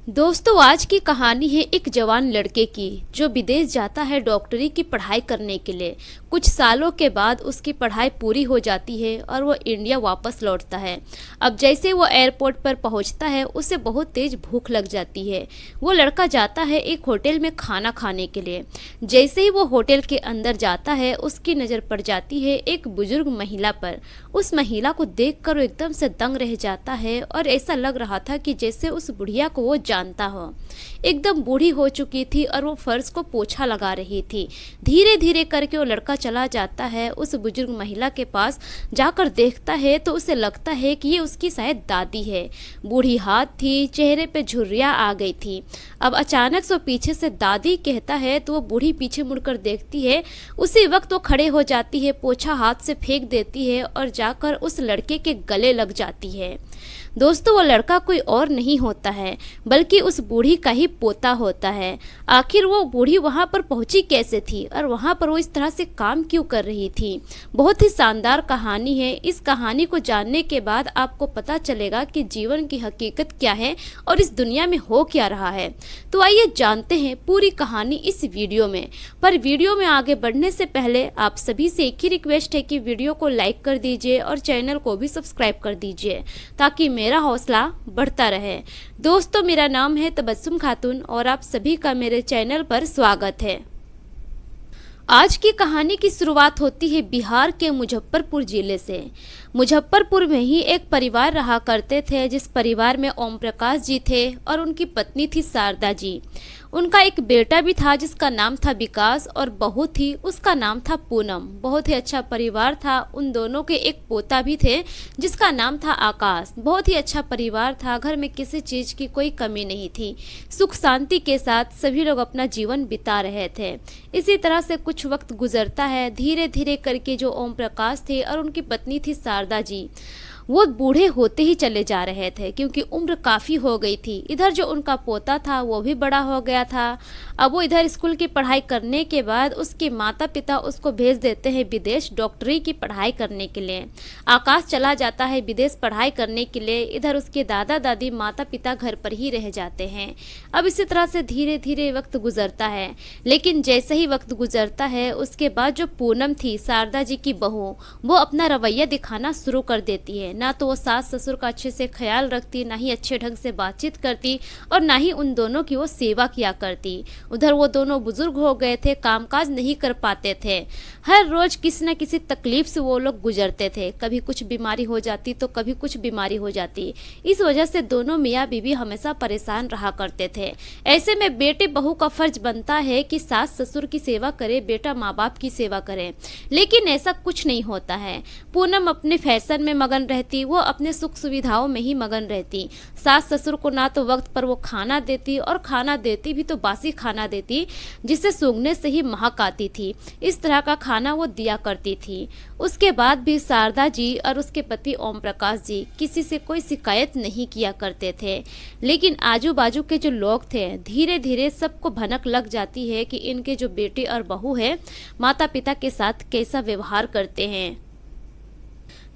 दोस्तों, आज की कहानी है एक जवान लड़के की जो विदेश जाता है डॉक्टरी की पढ़ाई करने के लिए। कुछ सालों के बाद उसकी पढ़ाई पूरी हो जाती है और वो इंडिया वापस लौटता है। अब जैसे वो एयरपोर्ट पर पहुंचता है उसे बहुत तेज भूख लग जाती है। वो लड़का जाता है एक होटल में खाना खाने के लिए। जैसे ही वो होटल के अंदर जाता है उसकी नज़र पड़ जाती है एक बुजुर्ग महिला पर। उस महिला को देखकर वो एकदम से दंग रह जाता है और ऐसा लग रहा था कि जैसे उस बुढ़िया को वो जानता हो। एकदम बूढ़ी हो चुकी थी और वो फर्श को पोछा लगा रही थी। धीरे धीरे करके वो लड़का चला जाता है उस बुजुर्ग महिला के पास। जाकर देखता है तो उसे लगता है कि ये उसकी शायद दादी है। बूढ़ी हाथ थी, चेहरे पे झुर्रियाँ आ गई थी। अब अचानक से पीछे से दादी कहता है तो वो बूढ़ी पीछे मुड़कर देखती है। उसी वक्त वो खड़े हो जाती है, पोछा हाथ से फेंक देती है और जाकर उस लड़के के गले लग जाती है। दोस्तों, वो लड़का कोई और नहीं होता है बल्कि उस बूढ़ी का ही पोता होता है। आखिर वो बूढ़ी वहाँ पर पहुँची कैसे थी और वहाँ पर वो इस तरह से काम क्यों कर रही थी। बहुत ही शानदार कहानी है। इस कहानी को जानने के बाद आपको पता चलेगा कि जीवन की हकीकत क्या है और इस दुनिया में हो क्या रहा है। तो आइए जानते हैं पूरी कहानी इस वीडियो में। पर वीडियो में आगे बढ़ने से पहले आप सभी से एक ही रिक्वेस्ट है कि वीडियो को लाइक कर दीजिए और चैनल को भी सब्सक्राइब कर दीजिए ताकि मेरा हौसला बढ़ता रहे। दोस्तों, मेरा नाम है तबस्सुम खातून और आप सभी का मेरे चैनल पर स्वागत है। आज की कहानी की शुरुआत होती है बिहार के मुजफ्फरपुर जिले से। मुजफ्फरपुर में ही एक परिवार रहा करते थे जिस परिवार में ओम प्रकाश जी थे और उनकी पत्नी थी शारदा जी। उनका एक बेटा भी था जिसका नाम था विकास और बहू थी, उसका नाम था पूनम। बहुत ही अच्छा परिवार था। उन दोनों के एक पोता भी थे जिसका नाम था आकाश। बहुत ही अच्छा परिवार था। घर में किसी चीज़ की कोई कमी नहीं थी। सुख शांति के साथ सभी लोग अपना जीवन बिता रहे थे। इसी तरह से कुछ वक्त गुजरता है। धीरे धीरे करके जो ओम प्रकाश थे और उनकी पत्नी थी शारदा जी, वो बूढ़े होते ही चले जा रहे थे क्योंकि उम्र काफ़ी हो गई थी। इधर जो उनका पोता था वो भी बड़ा हो गया था। अब वो इधर स्कूल की पढ़ाई करने के बाद उसके माता पिता उसको भेज देते हैं विदेश डॉक्टरी की पढ़ाई करने के लिए। आकाश चला जाता है विदेश पढ़ाई करने के लिए। इधर उसके दादा दादी माता पिता घर पर ही रह जाते हैं। अब इसी तरह से धीरे धीरे वक्त गुजरता है। लेकिन जैसे ही वक्त गुजरता है उसके बाद जो पूनम थी शारदा जी की बहू, वो अपना रवैया दिखाना शुरू कर देती है। ना तो वो सास ससुर का अच्छे से ख्याल रखती, ना ही अच्छे ढंग से बातचीत करती और ना ही उन दोनों की वो सेवा किया करती। उधर वो दोनों बुजुर्ग हो गए थे, कामकाज नहीं कर पाते थे। हर रोज किसी न किसी तकलीफ से वो लोग गुजरते थे। कभी कुछ बीमारी हो जाती तो कभी कुछ बीमारी हो जाती। इस वजह से दोनों मियाँ बीवी हमेशा परेशान रहा करते थे। ऐसे में बेटे बहू का फर्ज बनता है कि सास ससुर की सेवा करे, बेटा माँ बाप की सेवा करे। लेकिन ऐसा कुछ नहीं होता है। पूनम अपने फैशन में मगन रहती, वो अपने सुख सुविधाओं में ही मगन रहती। सास ससुर को ना तो वक्त पर वो खाना देती और खाना देती भी तो बासी खाना देती जिसे सूंघने से ही महक आती थी। इस तरह का खाना वो दिया करती थी। उसके बाद भी शारदा जी और उसके पति ओम प्रकाश जी किसी से कोई शिकायत नहीं किया करते थे। लेकिन आजू बाजू के जो लोग थे धीरे धीरे सबको भनक लग जाती है कि इनके जो बेटे और बहू है माता पिता के साथ कैसा व्यवहार करते हैं।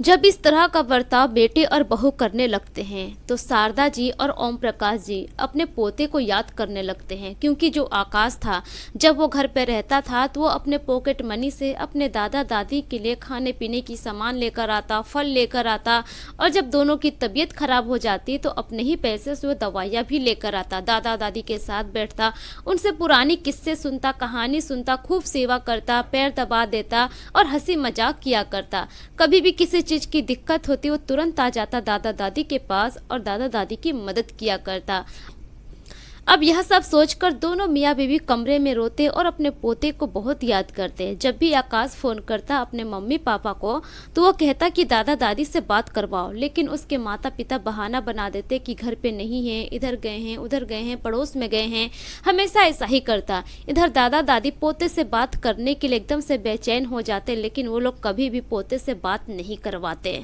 जब इस तरह का बर्ताव बेटे और बहू करने लगते हैं तो शारदा जी और ओम प्रकाश जी अपने पोते को याद करने लगते हैं। क्योंकि जो आकाश था जब वो घर पे रहता था तो वो अपने पॉकेट मनी से अपने दादा दादी के लिए खाने पीने की सामान लेकर आता, फल लेकर आता और जब दोनों की तबीयत खराब हो जाती तो अपने ही पैसे से वो दवाइयाँ भी लेकर आता। दादा दादी के साथ बैठता, उनसे पुरानी किस्से सुनता, कहानी सुनता, खूब सेवा करता, पैर दबा देता और हंसी मजाक किया करता। कभी भी किसी चीज की दिक्कत होती वो तुरंत आ जाता दादा दादी के पास और दादा दादी की मदद किया करता। अब यह सब सोचकर दोनों मियाँ बीवी कमरे में रोते और अपने पोते को बहुत याद करते। जब भी आकाश फोन करता अपने मम्मी पापा को तो वो कहता कि दादा दादी से बात करवाओ, लेकिन उसके माता पिता बहाना बना देते कि घर पे नहीं है, इधर गए हैं, उधर गए हैं, पड़ोस में गए हैं। हमेशा ऐसा ही करता। इधर दादा दादी पोते से बात करने के लिए एकदम से बेचैन हो जाते, लेकिन वो लोग कभी भी पोते से बात नहीं करवाते।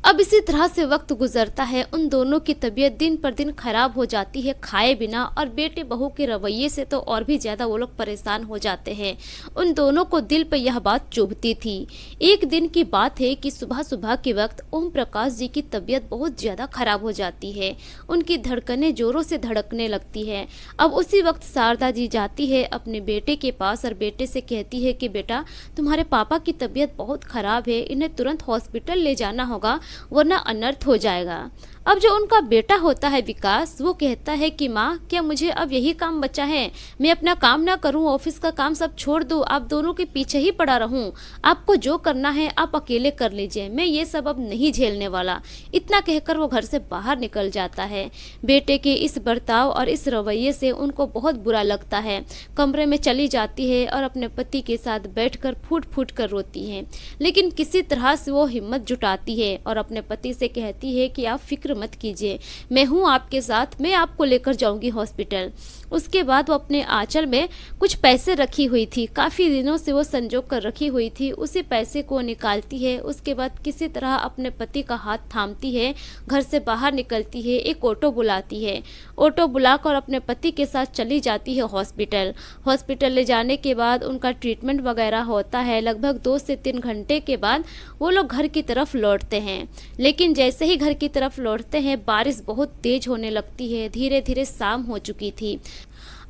अब इसी तरह से वक्त गुजरता है, उन दोनों की तबीयत दिन पर दिन खराब हो जाती है खाए बिना, और बेटे बहू के रवैये से तो और भी ज्यादा वो लोग परेशान हो जाते हैं। उन दोनों को दिल पर यह बात चुभती थी। एक दिन की बात है कि सुबह सुबह के वक्त ओम प्रकाश जी की तबीयत बहुत ज्यादा खराब हो जाती है। उनकी धड़कनें जोरों से धड़कने लगती है। अब उसी वक्त शारदा जी जाती है अपने बेटे के पास और बेटे से कहती है कि बेटा, तुम्हारे पापा की तबीयत बहुत खराब है, इन्हें तुरंत हॉस्पिटल ले जाना होगा वरना अनर्थ हो जाएगा। अब जो उनका बेटा होता है विकास, वो कहता है कि माँ, क्या मुझे अब यही काम बचा है? मैं अपना काम ना करूं, ऑफिस का काम सब छोड़ दूं, आप दोनों के पीछे ही पड़ा रहूं? आपको जो करना है आप अकेले कर लीजिए, मैं ये सब अब नहीं झेलने वाला। इतना कहकर वो घर से बाहर निकल जाता है। बेटे के इस बर्ताव और इस रवैये से उनको बहुत बुरा लगता है। कमरे में चली जाती है और अपने पति के साथ बैठकर फूट फूट कर रोती है। लेकिन किसी तरह से वो हिम्मत जुटाती है और अपने पति से कहती है कि आप फिक्र मत कीजिए, मैं हूं आपके साथ, मैं आपको लेकर जाऊंगी हॉस्पिटल। उसके बाद वो अपने आंचल में कुछ पैसे रखी हुई थी, काफी दिनों से वो संजो कर रखी हुई थी, उसी पैसे को निकालती है। उसके बाद किसी तरह अपने पति का हाथ थामती है, घर से बाहर निकलती है, एक ऑटो बुलाती है। ऑटो बुलाकर अपने पति के साथ चली जाती है हॉस्पिटल। हॉस्पिटल ले जाने के बाद उनका ट्रीटमेंट वगैरह होता है। लगभग 2 से 3 घंटे के बाद वो लोग घर की तरफ लौटते हैं। लेकिन जैसे ही घर की तरफ लौटते हैं, बारिश बहुत तेज होने लगती है। धीरे धीरे शाम हो चुकी थी।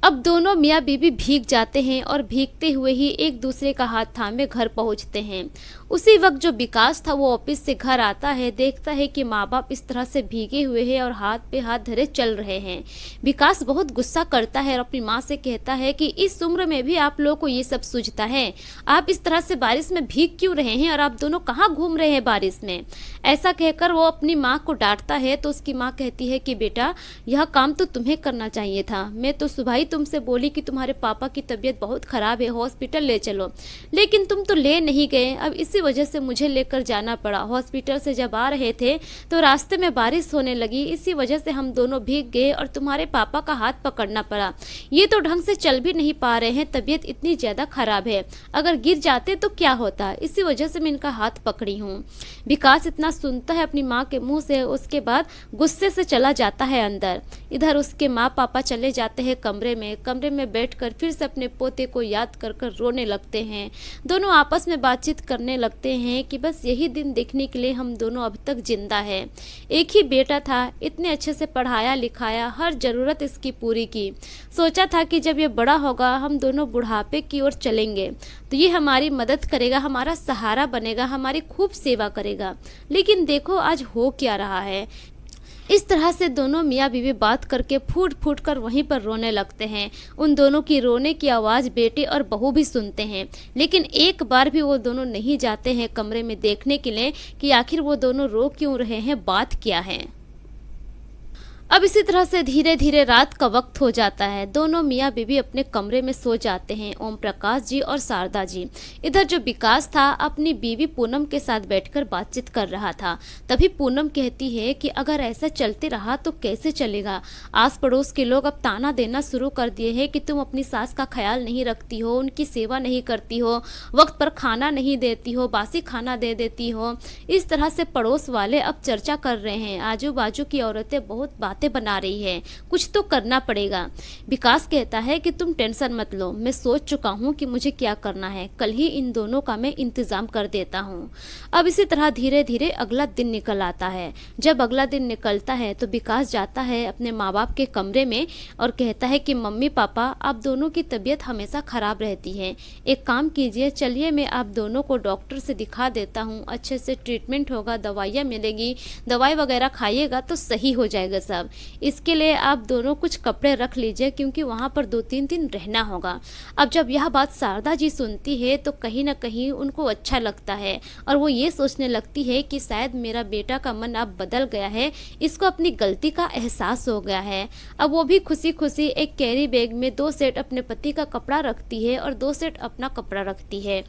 अब दोनों मियाँ बीवी भीग जाते हैं और भीगते हुए ही एक दूसरे का हाथ थामे घर पहुंचते हैं। उसी वक्त जो विकास था वो ऑफिस से घर आता है, देखता है कि माँ बाप इस तरह से भीगे हुए हैं और हाथ पे हाथ धरे चल रहे हैं। विकास बहुत गुस्सा करता है और अपनी माँ से कहता है कि इस उम्र में भी आप लोगों को ये सब सूझता है? आप इस तरह से बारिश में भीग क्यों रहे हैं और आप दोनों कहाँ घूम रहे हैं बारिश में? ऐसा कहकर वो अपनी माँ को डांटता है तो उसकी माँ कहती है कि बेटा, यह काम तो तुम्हें करना चाहिए था। मैं तो सुबह ही तुमसे बोली कि तुम्हारे पापा की तबीयत बहुत खराब है, हॉस्पिटल ले चलो, लेकिन तुम तो ले नहीं गए। अब इसी वजह से मुझे लेकर जाना पड़ा। हॉस्पिटल से जब आ रहे थे तो रास्ते में बारिश होने लगी, इसी वजह से हम दोनों भीग गए और तुम्हारे पापा का हाथ पकड़ना पड़ा। ये तो ढंग से चल भी नहीं पा रहे हैं, तबीयत इतनी ज्यादा खराब है, अगर गिर जाते तो क्या होता, इसी वजह से मैं इनका हाथ पकड़ी हूँ। विकास इतना सुनता है अपनी माँ के मुंह से, उसके बाद गुस्से से चला जाता है अंदर। इधर उसके माँ पापा चले जाते हैं कमरे में बैठकर फिर से अपने पोते को याद कर कर रोने लगते हैं। दोनों आपस में बातचीत करने लगते हैं कि बस यही दिन देखने के लिए हम दोनों अब तक जिंदा है। एक ही बेटा था, इतने अच्छे से पढ़ाया लिखाया, हर जरूरत इसकी पूरी की। सोचा था कि जब ये बड़ा होगा हम दोनों बुढ़ापे की ओर चलेंगे तो ये हमारी मदद करेगा, हमारा सहारा बनेगा, हमारी खूब सेवा करेगा। लेकिन देखो आज हो क्या रहा है। इस तरह से दोनों मियाँ बीवी बात करके फूट फूट कर वहीं पर रोने लगते हैं। उन दोनों की रोने की आवाज़ बेटे और बहू भी सुनते हैं, लेकिन एक बार भी वो दोनों नहीं जाते हैं कमरे में देखने के लिए कि आखिर वो दोनों रो क्यों रहे हैं, बात क्या है। अब इसी तरह से धीरे धीरे रात का वक्त हो जाता है। दोनों मियाँ बीवी अपने कमरे में सो जाते हैं, ओम प्रकाश जी और शारदा जी। इधर जो विकास था अपनी बीवी पूनम के साथ बैठकर बातचीत कर रहा था। तभी पूनम कहती है कि अगर ऐसा चलते रहा तो कैसे चलेगा। आस पड़ोस के लोग अब ताना देना शुरू कर दिए हैं कि तुम अपनी सास का ख्याल नहीं रखती हो, उनकी सेवा नहीं करती हो, वक्त पर खाना नहीं देती हो, बासी खाना दे देती हो। इस तरह से पड़ोस वाले अब चर्चा कर रहे हैं। आजू बाजू की औरतें बहुत बातें बना रही है, कुछ तो करना पड़ेगा। विकास कहता है कि तुम टेंशन मत लो, मैं सोच चुका हूँ कि मुझे क्या करना है, कल ही इन दोनों का मैं इंतजाम कर देता हूँ। अब इसी तरह धीरे धीरे अगला दिन निकल आता है। जब अगला दिन निकलता है तो विकास जाता है अपने माँ बाप के कमरे में और कहता है कि मम्मी पापा, आप दोनों की तबीयत हमेशा खराब रहती है, एक काम कीजिए, चलिए मैं आप दोनों को डॉक्टर से दिखा देता हूँ, अच्छे से ट्रीटमेंट होगा, दवाइयाँ मिलेगी, दवाई वगैरह खाइएगा तो सही हो जाएगा सब। इसके लिए आप दोनों कुछ कपड़े रख लीजिए क्योंकि वहाँ पर 2-3 दिन रहना होगा। अब जब यह बात शारदा जी सुनती है तो कहीं ना कहीं उनको अच्छा लगता है और वो ये सोचने लगती है कि शायद मेरा बेटा का मन अब बदल गया है, इसको अपनी गलती का एहसास हो गया है। अब वो भी खुशी खुशी एक कैरी बैग में 2 सेट अपने पति का कपड़ा रखती है और 2 सेट अपना कपड़ा रखती है।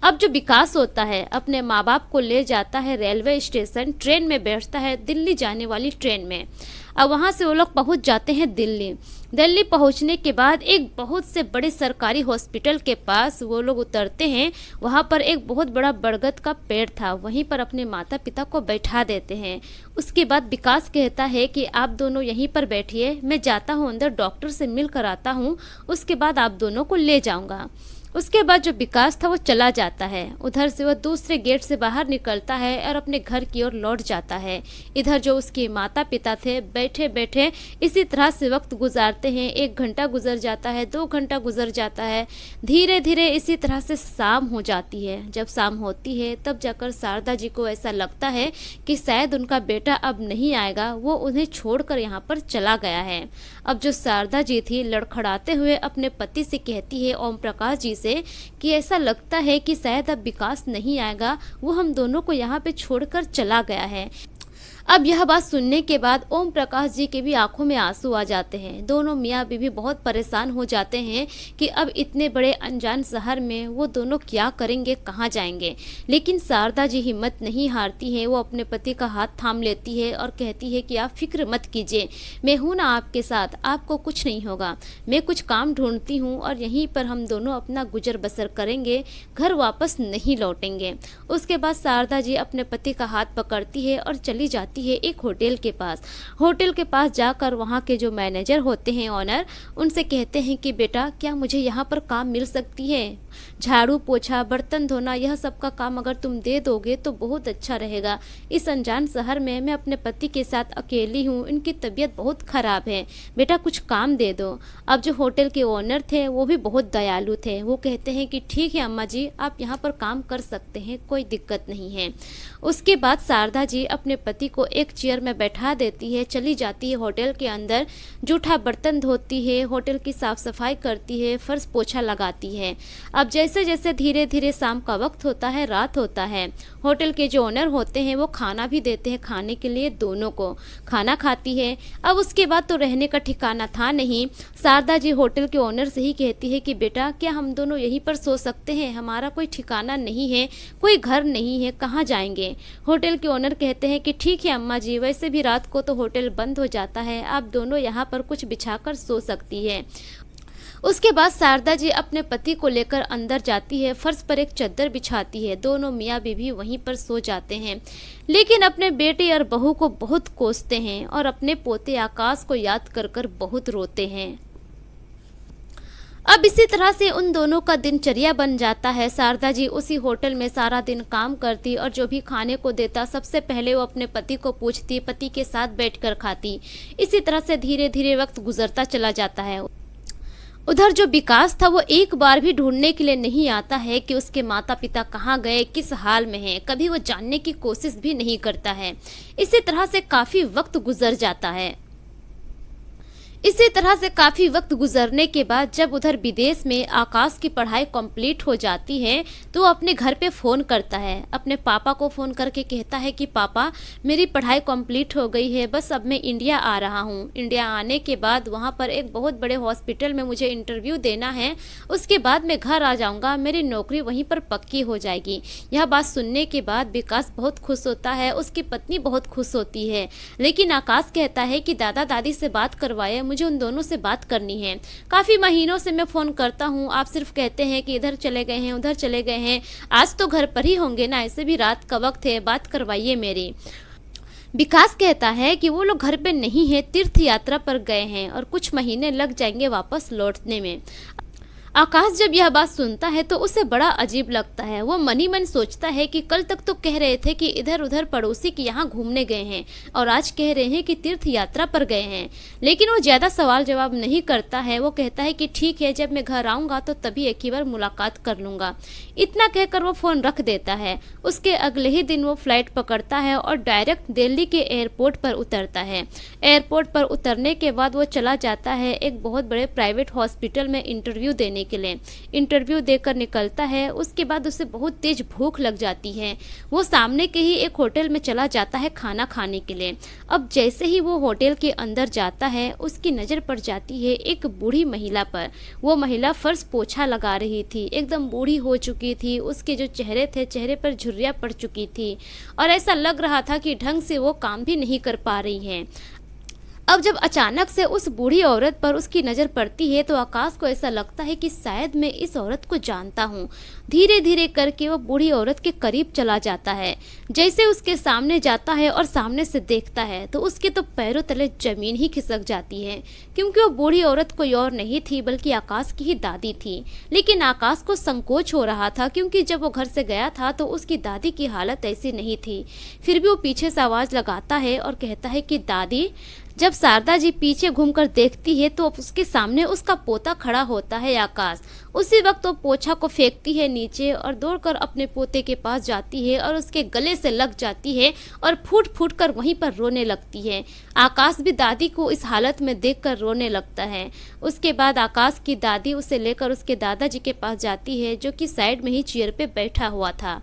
अब जो विकास होता है अपने माँ बाप को ले जाता है रेलवे स्टेशन, ट्रेन में बैठता है, दिल्ली जाने वाली ट्रेन में। अब वहाँ से वो लोग पहुँच जाते हैं दिल्ली। दिल्ली पहुंचने के बाद एक बहुत से बड़े सरकारी हॉस्पिटल के पास वो लोग उतरते हैं। वहाँ पर एक बहुत बड़ा बरगद का पेड़ था, वहीं पर अपने माता पिता को बैठा देते हैं। उसके बाद विकास कहता है कि आप दोनों यहीं पर बैठिए, मैं जाता हूँ अंदर, डॉक्टर से मिल कर आता हूँ, उसके बाद आप दोनों को ले जाऊँगा। उसके बाद जो विकास था वो चला जाता है। उधर से वह दूसरे गेट से बाहर निकलता है और अपने घर की ओर लौट जाता है। इधर जो उसके माता पिता थे बैठे बैठे इसी तरह से वक्त गुजारते हैं। 1 घंटा गुजर जाता है, 2 घंटा गुजर जाता है, धीरे धीरे इसी तरह से शाम हो जाती है। जब शाम होती है तब जाकर शारदा जी को ऐसा लगता है कि शायद उनका बेटा अब नहीं आएगा, वो उन्हें छोड़कर यहाँ पर चला गया है। अब जो शारदा जी थी लड़खड़ाते हुए अपने पति से कहती है ओम प्रकाश जी से कि ऐसा लगता है कि शायद अब विकास नहीं आएगा, वो हम दोनों को यहाँ पे छोड़कर चला गया है। अब यह बात सुनने के बाद ओम प्रकाश जी के भी आंखों में आंसू आ जाते हैं। दोनों मियाँ बीवी बहुत परेशान हो जाते हैं कि अब इतने बड़े अनजान शहर में वो दोनों क्या करेंगे, कहाँ जाएंगे। लेकिन शारदा जी हिम्मत नहीं हारती हैं, वो अपने पति का हाथ थाम लेती है और कहती है कि आप फिक्र मत कीजिए, मैं हूँ ना आपके साथ, आपको कुछ नहीं होगा, मैं कुछ काम ढूंढती हूँ और यहीं पर हम दोनों अपना गुजर बसर करेंगे, घर वापस नहीं लौटेंगे। उसके बाद शारदा जी अपने पति का हाथ पकड़ती है और चली जाती है एक होटल के पास। होटल के पास जाकर वहाँ के जो मैनेजर होते हैं, ऑनर, उनसे कहते हैं कि बेटा क्या मुझे यहाँ पर काम मिल सकती है, झाड़ू पोछा बर्तन धोना यह सब का काम अगर तुम दे दोगे तो बहुत अच्छा रहेगा। इस अनजान शहर में मैं अपने पति के साथ अकेली हूँ, इनकी तबीयत बहुत ख़राब है, बेटा कुछ काम दे दो। अब जो होटल के ओनर थे वो भी बहुत दयालु थे, वो कहते हैं कि ठीक है अम्मा जी, आप यहाँ पर काम कर सकते हैं, कोई दिक्कत नहीं है। उसके बाद शारदा जी अपने पति को एक चेयर में बैठा देती है, चली जाती है होटल के अंदर, जूठा बर्तन धोती है, होटल की साफ सफाई करती है, फर्श पोछा लगाती है। अब जैसे जैसे धीरे धीरे शाम का वक्त होता है, रात होता है, होटल के जो ओनर होते हैं वो खाना भी देते हैं खाने के लिए, दोनों को खाना खाती है। अब उसके बाद तो रहने का ठिकाना था नहीं। शारदा जी होटल के ओनर से ही कहती है कि बेटा क्या हम दोनों यहीं पर सो सकते हैं, हमारा कोई ठिकाना नहीं है, कोई घर नहीं है, कहाँ जाएंगे। होटल के ओनर कहते हैं कि ठीक है अम्मा जी, वैसे भी रात को तो होटल बंद हो जाता है, आप दोनों यहाँ पर कुछ बिछाकर सो सकती है। उसके बाद शारदा जी अपने पति को लेकर अंदर जाती है, फर्श पर एक चद्दर बिछाती है, दोनों मियाँ बीवी वहीं पर सो जाते हैं। लेकिन अपने बेटे और बहू को बहुत कोसते हैं और अपने पोते आकाश को याद कर कर बहुत रोते हैं। अब इसी तरह से उन दोनों का दिनचर्या बन जाता है। शारदा जी उसी होटल में सारा दिन काम करती और जो भी खाने को देता सबसे पहले वो अपने पति को पूछती, पति के साथ बैठकर खाती। इसी तरह से धीरे धीरे वक्त गुजरता चला जाता है। उधर जो विकास था वो एक बार भी ढूंढने के लिए नहीं आता है कि उसके माता पिता कहाँ गए, किस हाल में हैं, कभी वो जानने की कोशिश भी नहीं करता है। इसी तरह से काफ़ी वक्त गुजर जाता है। इसी तरह से काफ़ी वक्त गुजरने के बाद जब उधर विदेश में आकाश की पढ़ाई कंप्लीट हो जाती है तो वो अपने घर पे फ़ोन करता है, अपने पापा को फ़ोन करके कहता है कि पापा मेरी पढ़ाई कंप्लीट हो गई है, बस अब मैं इंडिया आ रहा हूँ। इंडिया आने के बाद वहाँ पर एक बहुत बड़े हॉस्पिटल में मुझे इंटरव्यू देना है, उसके बाद मैं घर आ जाऊँगा, मेरी नौकरी वहीं पर पक्की हो जाएगी। यह बात सुनने के बाद विकास बहुत खुश होता है, उसकी पत्नी बहुत खुश होती है। लेकिन आकाश कहता है कि दादा दादी से बात करवाए, मुझे उन दोनों से बात करनी है, काफ़ी महीनों से मैं फ़ोन करता हूँ, आप सिर्फ कहते हैं कि इधर चले गए हैं उधर चले गए हैं, आज तो घर पर ही होंगे ना, ऐसे भी रात का वक्त है, बात करवाइए मेरी। विकास कहता है कि वो लोग घर पे नहीं है, तीर्थ यात्रा पर गए हैं और कुछ महीने लग जाएंगे वापस लौटने में। आकाश जब यह बात सुनता है तो उसे बड़ा अजीब लगता है। वो मन ही मन सोचता है कि कल तक तो कह रहे थे कि इधर उधर पड़ोसी के यहाँ घूमने गए हैं और आज कह रहे हैं कि तीर्थ यात्रा पर गए हैं। लेकिन वो ज़्यादा सवाल जवाब नहीं करता है, वो कहता है कि ठीक है, जब मैं घर आऊँगा तो तभी एक ही बार मुलाकात कर लूँगा। इतना कहकर वो फ़ोन रख देता है। उसके अगले ही दिन वो फ्लाइट पकड़ता है और डायरेक्ट दिल्ली के एयरपोर्ट पर उतरता है। एयरपोर्ट पर उतरने के बाद वो चला जाता है एक बहुत बड़े प्राइवेट हॉस्पिटल में इंटरव्यू देने के लिए। इंटरव्यू देकर निकलता है, उसके बाद उसे बहुत तेज भूख लग जाती है। वो सामने के ही एक होटल में चला जाता है खाना खाने के लिए। अब जैसे ही वो होटल के अंदर जाता है उसकी नज़र पड़ जाती है एक बूढ़ी महिला पर। वो महिला फर्श पोछा लगा रही थी, एकदम बूढ़ी हो चुकी थी, उसके जो चेहरे थे चेहरे पर झुर्रियाँ पड़ चुकी थी और ऐसा लग रहा था कि ढंग से वो काम भी नहीं कर पा रही है। अब जब अचानक से उस बूढ़ी औरत पर उसकी नज़र पड़ती है तो आकाश को ऐसा लगता है कि शायद मैं इस औरत को जानता हूँ। धीरे धीरे करके वो बूढ़ी औरत के करीब चला जाता है। जैसे उसके सामने जाता है और सामने से देखता है तो उसके तो पैरों तले जमीन ही खिसक जाती है, क्योंकि वो बूढ़ी औरत कोई और नहीं थी बल्कि आकाश की ही दादी थी। लेकिन आकाश को संकोच हो रहा था, क्योंकि जब वो घर से गया था तो उसकी दादी की हालत ऐसी नहीं थी। फिर भी वो पीछे से आवाज़ लगाता है और कहता है कि दादी। जब शारदा जी पीछे घूमकर देखती है तो उसके सामने उसका पोता खड़ा होता है आकाश। उसी वक्त वो पोछा को फेंकती है नीचे और दौड़कर अपने पोते के पास जाती है और उसके गले से लग जाती है और फूट फूट कर वहीं पर रोने लगती है। आकाश भी दादी को इस हालत में देखकर रोने लगता है। उसके बाद आकाश की दादी उसे लेकर उसके दादाजी के पास जाती है, जो कि साइड में ही चेयर पे बैठा हुआ था।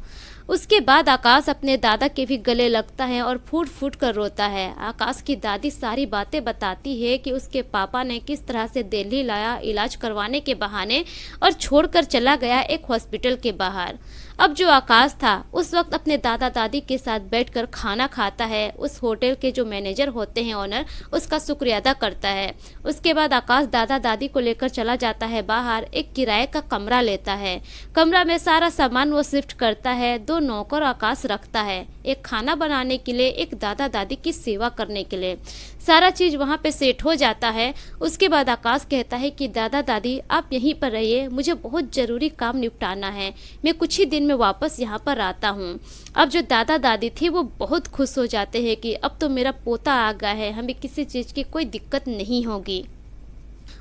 उसके बाद आकाश अपने दादा के भी गले लगता है और फूट फूट कर रोता है। आकाश की दादी सारी बातें बताती है कि उसके पापा ने किस तरह से दिल्ली लाया इलाज करवाने के बहाने और छोड़कर चला गया एक हॉस्पिटल के बाहर। अब जो आकाश था उस वक्त अपने दादा दादी के साथ बैठकर खाना खाता है। उस होटल के जो मैनेजर होते हैं ओनर, उसका शुक्रिया अदा करता है। उसके बाद आकाश दादा दादी को लेकर चला जाता है बाहर, एक किराए का कमरा लेता है। कमरा में सारा सामान वो शिफ्ट करता है। 2 नौकर आकाश रखता है, एक खाना बनाने के लिए, एक दादा दादी की सेवा करने के लिए। सारा चीज़ वहाँ पे सेट हो जाता है। उसके बाद आकाश कहता है कि दादा दादी आप यहीं पर रहिए, मुझे बहुत ज़रूरी काम निपटाना है, मैं कुछ ही दिन में वापस यहाँ पर आता हूँ। अब जो दादा दादी थी वो बहुत खुश हो जाते हैं कि अब तो मेरा पोता आ गया है, हमें किसी चीज़ की कोई दिक्कत नहीं होगी।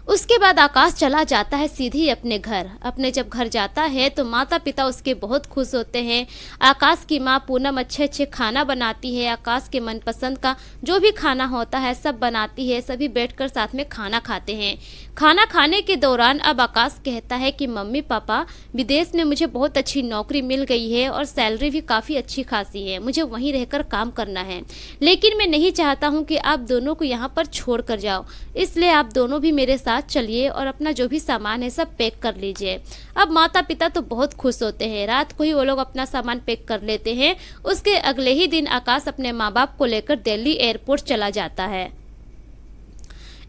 उसके बाद आकाश चला जाता है सीधी अपने घर। अपने जब घर जाता है तो माता पिता उसके बहुत खुश होते हैं। आकाश की माँ पूनम अच्छे अच्छे खाना बनाती है। आकाश के मनपसंद का जो भी खाना होता है सब बनाती है। सभी बैठकर साथ में खाना खाते हैं। खाना खाने के दौरान अब आकाश कहता है कि मम्मी पापा, विदेश में मुझे बहुत अच्छी नौकरी मिल गई है और सैलरी भी काफ़ी अच्छी खासी है, मुझे वहीं रहकर काम करना है, लेकिन मैं नहीं चाहता हूँ कि आप दोनों को यहाँ पर छोड़ कर जाओ, इसलिए आप दोनों भी मेरे साथ चलिए और अपना जो भी सामान है सब पैक कर लीजिए। अब माता पिता तो बहुत खुश होते हैं। रात को ही वो लोग अपना सामान पैक कर लेते हैं। उसके अगले ही दिन आकाश अपने माँ बाप को लेकर दिल्ली एयरपोर्ट चला जाता है।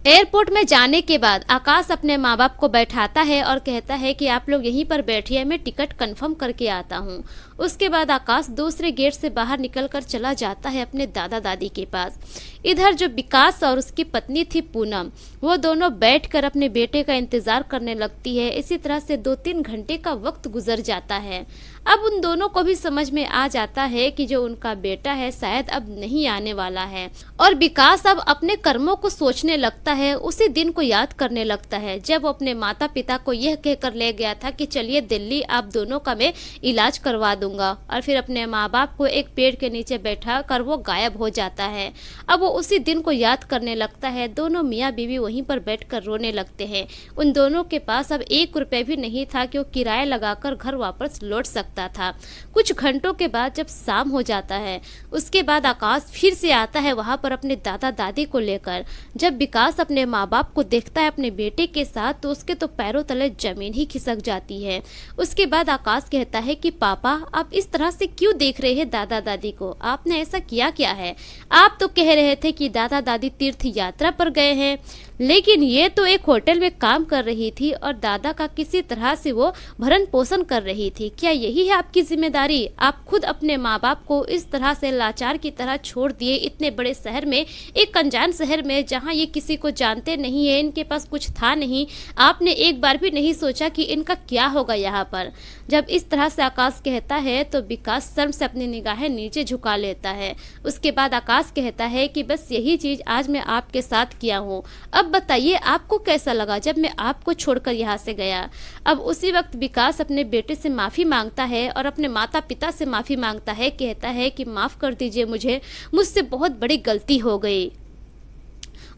एयरपोर्ट में जाने के बाद आकाश अपने माँ बाप को बैठाता है और कहता है कि आप लोग यहीं पर बैठिए, मैं टिकट कंफर्म करके आता हूँ। उसके बाद आकाश दूसरे गेट से बाहर निकलकर चला जाता है अपने दादा दादी के पास। इधर जो विकास और उसकी पत्नी थी पूनम, वो दोनों बैठकर अपने बेटे का इंतजार करने लगती है। इसी तरह से 2-3 घंटे का वक्त गुजर जाता है। अब उन दोनों को भी समझ में आ जाता है कि जो उनका बेटा है शायद अब नहीं आने वाला है, और विकास अब अपने कर्मों को सोचने लगता है। उसी दिन को याद करने लगता है जब वो अपने माता पिता को यह कहकर ले गया था कि चलिए दिल्ली आप दोनों का मैं इलाज करवा दूंगा, और फिर अपने माँ बाप को एक पेड़ के नीचे बैठा कर वो गायब हो जाता है। अब वो उसी दिन को याद करने लगता है। दोनों मियाँ बीवी वहीं पर बैठकर रोने लगते हैं। उन दोनों के पास अब 1 रुपये भी नहीं था कि वो किराया लगाकर घर वापस लौट सकता था। कुछ घंटों के बाद जब शाम हो जाता है, उसके बाद आकाश फिर से आता है वहां पर अपने दादा दादी को लेकर। जब विकास अपने माँ बाप को देखता है अपने बेटे के साथ तो उसके तो पैरों तले जमीन ही खिसक जाती है। उसके बाद आकाश कहता है कि पापा आप इस तरह से क्यों देख रहे हैं दादा दादी को, आपने ऐसा किया क्या है? आप तो कह रहे थे कि दादा दादी तीर्थ यात्रा पर गए हैं, लेकिन ये तो एक होटल में काम कर रही थी और दादा का किसी तरह से वो भरण पोषण कर रही थी। क्या यही है आपकी जिम्मेदारी? आप खुद अपने माँ बाप को इस तरह से लाचार की तरह छोड़ दिए, इतने बड़े शहर में, एक अनजान शहर में जहाँ ये किसी को जानते नहीं है, इनके पास कुछ था नहीं। आपने एक बार भी नहीं सोचा कि इनका क्या होगा यहाँ पर? जब इस तरह से आकाश कहता है तो विकास शर्म से अपनी निगाहें नीचे झुका लेता है। उसके बाद आकाश कहता है कि बस यही चीज़ आज मैं आपके साथ किया हूँ, अब बताइए आपको कैसा लगा जब मैं आपको छोड़कर यहाँ से गया। अब उसी वक्त विकास अपने बेटे से माफ़ी मांगता है और अपने माता पिता से माफ़ी मांगता है। कहता है कि माफ़ कर दीजिए मुझसे बहुत बड़ी गलती हो गई।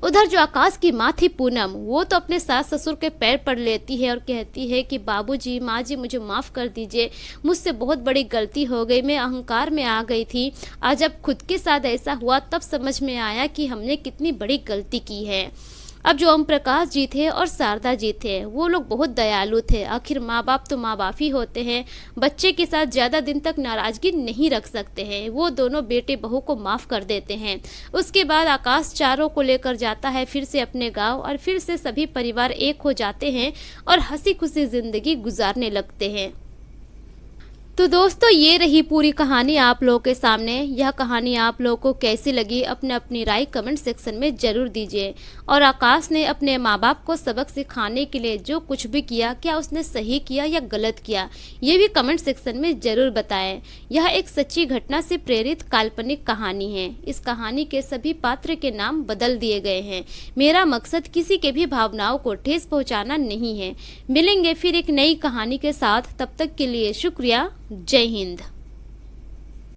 उधर जो आकाश की माँ थी पूनम, वो तो अपने सास ससुर के पैर पड़ लेती है और कहती है कि बाबूजी, माँ जी, मुझे माफ़ कर दीजिए, मुझसे बहुत बड़ी गलती हो गई, मैं अहंकार में आ गई थी। आज जब खुद के साथ ऐसा हुआ तब समझ में आया कि हमने कितनी बड़ी गलती की है। अब जो ओम प्रकाश जी थे और शारदा जी थे वो लोग बहुत दयालु थे। आखिर माँ बाप तो माँ बाप ही होते हैं, बच्चे के साथ ज़्यादा दिन तक नाराज़गी नहीं रख सकते हैं। वो दोनों बेटे बहू को माफ़ कर देते हैं। उसके बाद आकाश चारों को लेकर जाता है फिर से अपने गांव, और फिर से सभी परिवार एक हो जाते हैं और हंसी खुशी ज़िंदगी गुजारने लगते हैं। तो दोस्तों ये रही पूरी कहानी आप लोगों के सामने। यह कहानी आप लोगों को कैसी लगी अपने अपनी राय कमेंट सेक्शन में ज़रूर दीजिए। और आकाश ने अपने माँ बाप को सबक सिखाने के लिए जो कुछ भी किया, क्या उसने सही किया या गलत किया, ये भी कमेंट सेक्शन में ज़रूर बताएं। यह एक सच्ची घटना से प्रेरित काल्पनिक कहानी है। इस कहानी के सभी पात्र के नाम बदल दिए गए हैं। मेरा मकसद किसी के भी भावनाओं को ठेस पहुँचाना नहीं है। मिलेंगे फिर एक नई कहानी के साथ, तब तक के लिए शुक्रिया। जय हिंद।